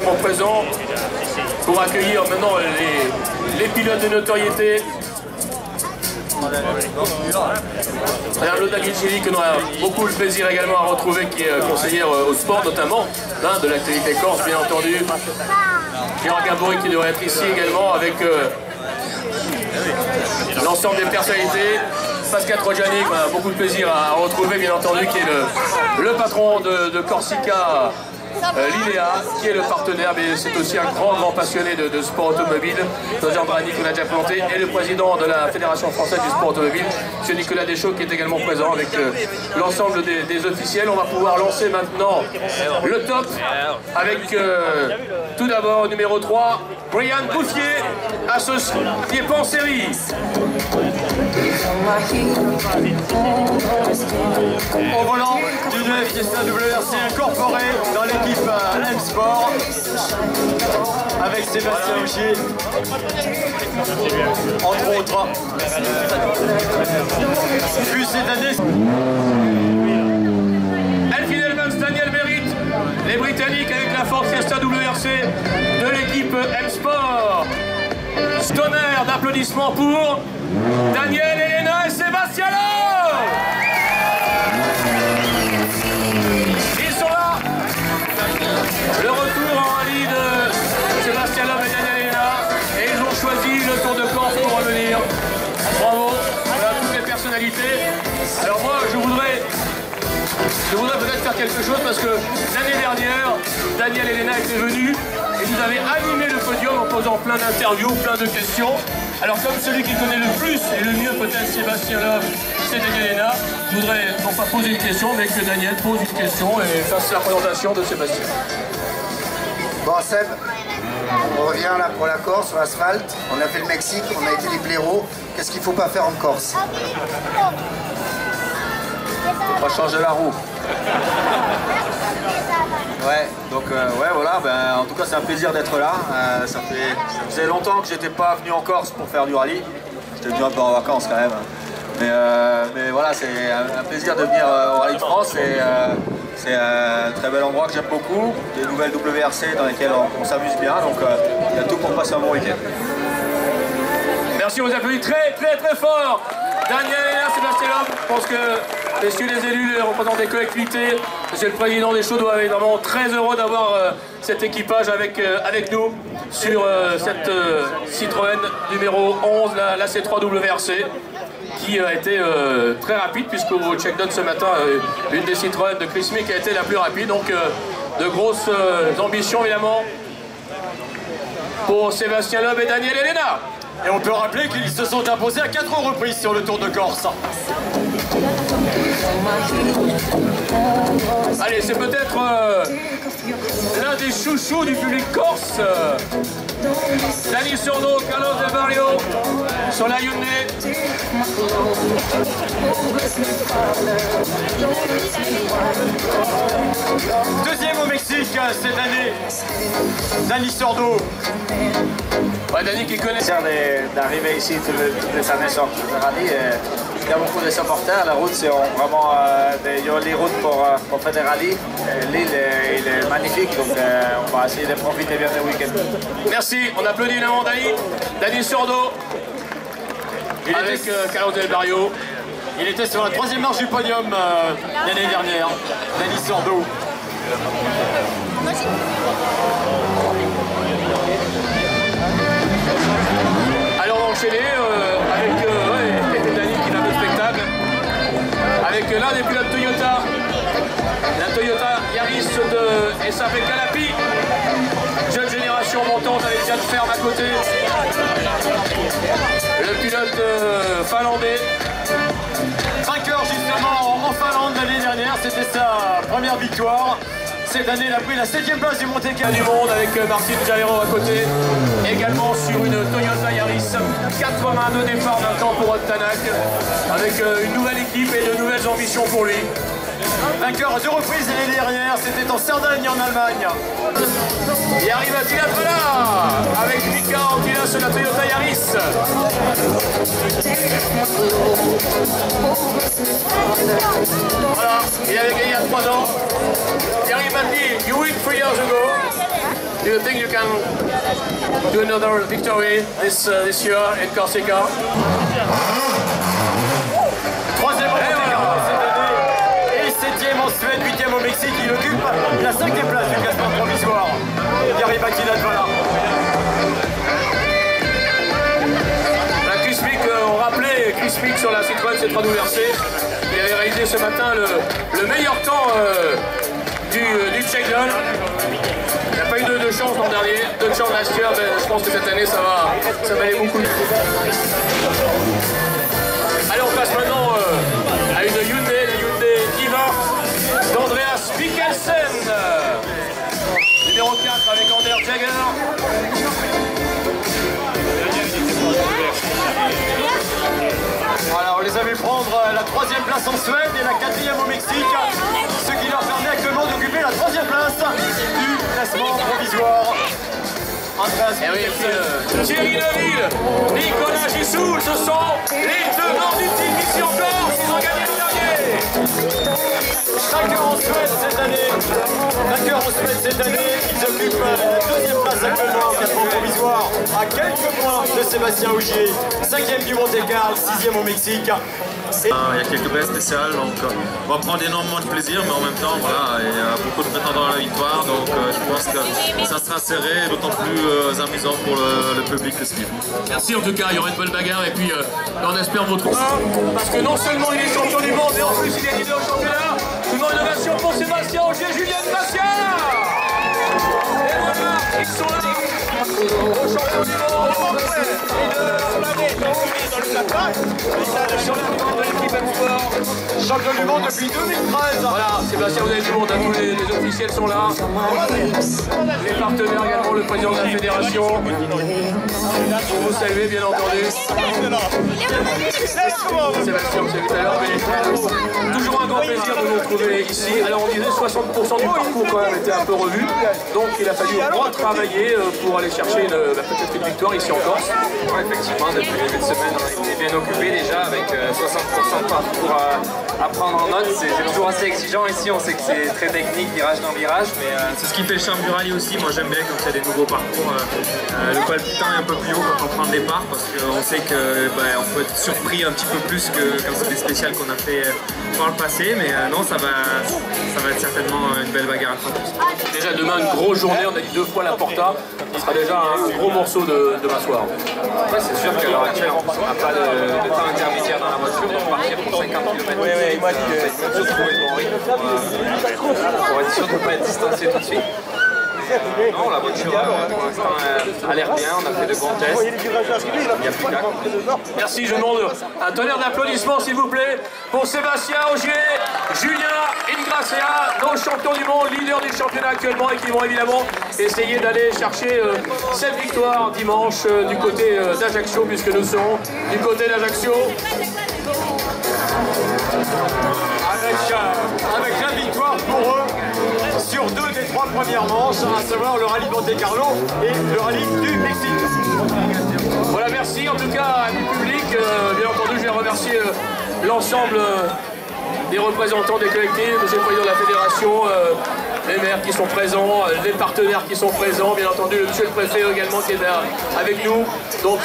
sont présents pour accueillir maintenant les pilotes de notoriété. Lola Guichelli, que l'on a beaucoup de plaisir également à retrouver, qui est conseillère au sport notamment, de l'actualité corse bien entendu. Pierre Gabory qui devrait être ici également avec l'ensemble des personnalités. Pascal Trojani, qu'on a beaucoup de plaisir à retrouver bien entendu, qui est le patron de Corsica Linea, qui est le partenaire, mais c'est aussi un grand passionné de sport automobile, Jean Brani qu'on a déjà planté, et le président de la Fédération française du sport automobile, M. Nicolas Deschaux, qui est également présent avec l'ensemble des officiels. On va pouvoir lancer maintenant le top avec tout d'abord numéro 3, Brian Bouffier, associé Pansérie. Au volant d'une Fiesta WRC incorporée dans l'équipe M-Sport avec Sébastien Augier, entre autres. Puis cette année, Elfyn Evans, Daniel Merritt, les Britanniques avec la Ford Fiesta WRC de l'équipe M-Sport. Tonnerre d'applaudissements pour Daniel, Elena et Sébastien Loeb. Ils sont là. Le retour en rallye de Sébastien Loeb et Daniel Elena. Et ils ont choisi le Tour de Corse pour revenir. Bravo, voilà toutes les personnalités. Alors moi, je voudrais peut-être faire quelque chose parce que l'année dernière, Daniel et Elena étaient venus et vous avez animé le podium en posant plein d'interviews, plein de questions. Alors comme celui qui connaît le plus et le mieux peut-être Sébastien Loeb, c'est Daniel Elena, je voudrais non pas poser une question, mais que Daniel pose une question et fasse la présentation de Sébastien. Bon Seb, on revient là pour la Corse, sur l'asphalte, on a fait le Mexique, on a été les blaireaux, qu'est-ce qu'il ne faut pas faire en Corse? on va changer la roue. Ouais, donc ouais voilà, en tout cas c'est un plaisir d'être là. Ça faisait longtemps que j'étais pas venu en Corse pour faire du rallye. J'étais venu un peu en vacances quand même. Mais voilà, c'est un plaisir de venir au Rallye de France. C'est un très bel endroit que j'aime beaucoup. Des nouvelles WRC dans lesquelles on s'amuse bien. Donc il y a tout pour passer un bon week-end. Merci, on vous applaudit très fort. Daniel et Sébastien Loeb, je pense que messieurs les élus, les représentants des collectivités, monsieur le président des Chauds doit être vraiment très heureux d'avoir cet équipage avec nous sur cette Citroën numéro 11, la C3 WRC, qui a été très rapide, puisque au check-down ce matin, une des Citroën de Chris Mick a été la plus rapide. Donc de grosses ambitions évidemment pour Sébastien Loeb et Daniel Elena. Et on peut rappeler qu'ils se sont imposés à 4 reprises sur le Tour de Corse. Allez, c'est peut-être l'un des chouchous du public corse. Dani Sordo, Carlos Del Barrio sur la Hyundai. Deuxième au Mexique cette année, Dani Sordo. Ouais, Dani qui connaît. D'arriver ici toutes les années sur le rallye. Il y a beaucoup de supporters. La route, c'est vraiment des jolies routes pour faire des rallyes. L'île il est magnifique, donc on va essayer de profiter bien du week-end. Merci, on applaudit évidemment Dani Sordo avec Carlos Del Barrio. Il était sur la 3e marche du podium l'année dernière, Dani Sordo. Alors on va enchaîner avec Dani qui va le spectacle, avec l'un des pilotes Toyota, la Toyota Yaris de SAP Calapi, jeune génération montante avec Jan Ferme à côté, le pilote finlandais. Vainqueur justement en Finlande l'année dernière, c'était sa première victoire. Cette année, il a pris la 7e place du Monte Carlo Du monde avec Martin Jairo à côté, également sur une Toyota Yaris, 82 départs d'un temps pour Rod Tanak, avec une nouvelle équipe et de nouvelles ambitions pour lui. Vainqueur à 2 reprises l'année dernière, c'était en Cerdagne en Allemagne. Il arrive à être là avec Mika Antilas sur la Toyota Yaris. Voilà, il avait gagné il y a 3 ans. Il arrive à dire You win 3 years ago. Do you think you can do another victory this year in Corsica? Troisième au Monte-Carlo cette année et 7e en Suède, 8e au Mexique. Il occupe la 5e place du classement provisoire. Jari Mäkinen-Latvala. Chris Meek, on rappelait Chris Meek sur la Citroën C3 WRC. Il avait réalisé ce matin le meilleur temps du check-down. Il n'a pas eu de chance l'an dernier, de chance last year, mais je pense que cette année ça va aller beaucoup mieux. Allez, on passe maintenant à une Hyundai, la Hyundai Iva d'Andreas Mikkelsen. Numéro 4 avec Anders Jagger. Voilà, on les a vu prendre la 3e place en Suède et la 4e au Mexique, ce qui leur permet actuellement d'occuper la 3e place du classement provisoire. Et oui, Thierry Neuville, Nicolas Gisoul, ce sont les tenants du titre ici en Corse, ils ont gagné le dernier. Vainqueurs en Suède cette année, ils occupent la 2e place actuellement au classement provisoire, à quelques points de Sébastien Ogier, 5e du Monte-Carlo, 6e au Mexique. Il y a quelques baies spéciales, donc on va prendre énormément de plaisir, mais en même temps, voilà, il y a beaucoup de prétendants à la victoire, donc je pense que ça sera serré, d'autant plus amusant pour le public de suivre. Merci en tout cas, il y aura une bonne bagarre et puis on espère votre parce que non seulement il est champion du monde, mais en plus il est leader au championnat. Une innovation pour Sébastien Ogier, Julien Bastien. Et voilà, ils sont là. Au champion du monde, de l'équipe M-Sport. Champion du monde depuis 2013. Voilà, Sébastien, vous avez du monde, tous les officiels sont là. Les partenaires également, le président de la fédération. Pour vous saluer, bien entendu. Sébastien, vous savez tout à l'heure, mais toujours un grand plaisir de vous retrouver ici. Alors on disait 60% du parcours quand même était un peu revu, donc il a fallu retravailler pour aller chercher peut-être une victoire ici en Corse. Ouais, effectivement, depuis le début de semaine, on a été bien occupé déjà avec 60% de parcours à prendre en note. C'est toujours assez exigeant ici, on sait que c'est très technique, virage dans virage, mais c'est ce qui fait le charme du rallye aussi. Moi j'aime bien quand il y a des nouveaux parcours, le palpitant est un peu plus haut quand on prend le départ, parce qu'on sait qu'on peut être surpris un petit peu plus que quand c'est des spéciales qu'on a fait par le passé, mais non, ça va être certainement une belle bagarre à 30%. Déjà demain une grosse journée, on a dit 2 fois la Porta, ce sera déjà un gros morceau de m'asseoir. ouais, c'est sûr qu'à l'heure actuelle, on n'a pas de temps intermédiaire dans la voiture, on va partir pour 50 km. Il m'a dit de trouver le bon rythme pour être sûr de ne pas être distancé tout de suite. Non, la voiture pour l'instant a l'air bien, on a fait de bons tests. Il n'y a plus qu'à. Merci, je demande un tonnerre d'applaudissements s'il vous plaît pour Sébastien Ogier, Julien Ingrassia, nos champions du monde, leaders du championnat actuellement et qui vont évidemment essayer d'aller chercher cette victoire dimanche du côté d'Ajaccio, puisque nous serons du côté d'Ajaccio. Avec la victoire pour eux sur 2 des 3 premières manches, à savoir le rallye de Monte-Carlo et le rallye du Mexique. Voilà, merci en tout cas à du public. Bien entendu, je vais remercier l'ensemble des représentants des collectifs, monsieur le président de la fédération, les maires qui sont présents, les partenaires qui sont présents, bien entendu le monsieur le préfet également qui est là avec nous. Donc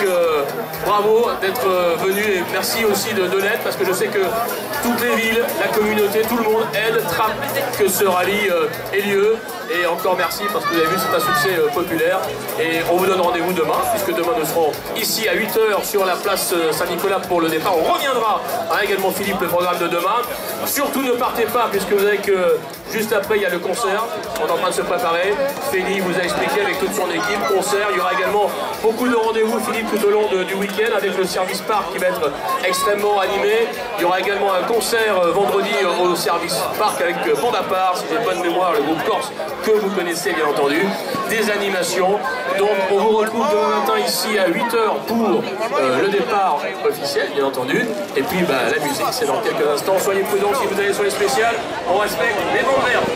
bravo d'être venu et merci aussi de l'aide, parce que je sais que toutes les villes, la communauté, tout le monde aide, trappe que ce rallye ait lieu. Et encore merci parce que vous avez vu, c'est un succès populaire. Et on vous donne rendez-vous demain, puisque demain nous serons ici à 8 h sur la place Saint-Nicolas pour le départ. On reviendra également Philippe, le programme de demain. Surtout ne partez pas, puisque vous savez que juste après il y a le concert. On est en train de se préparer. Félix vous a expliqué avec toute son équipe, concert. Il y aura également beaucoup de rendez-vous, Philippe, tout au long du week-end avec le service parc qui va être extrêmement animé. Il y aura également un concert vendredi au service parc avec Panda Part, si j'ai bonne mémoire, le groupe Corse que vous connaissez bien entendu, des animations. Donc on vous retrouve demain matin ici à 8 h pour le départ officiel bien entendu. Et puis la musique c'est dans quelques instants. Soyez prudents si vous allez sur les spéciales, on respecte les bandes vertes.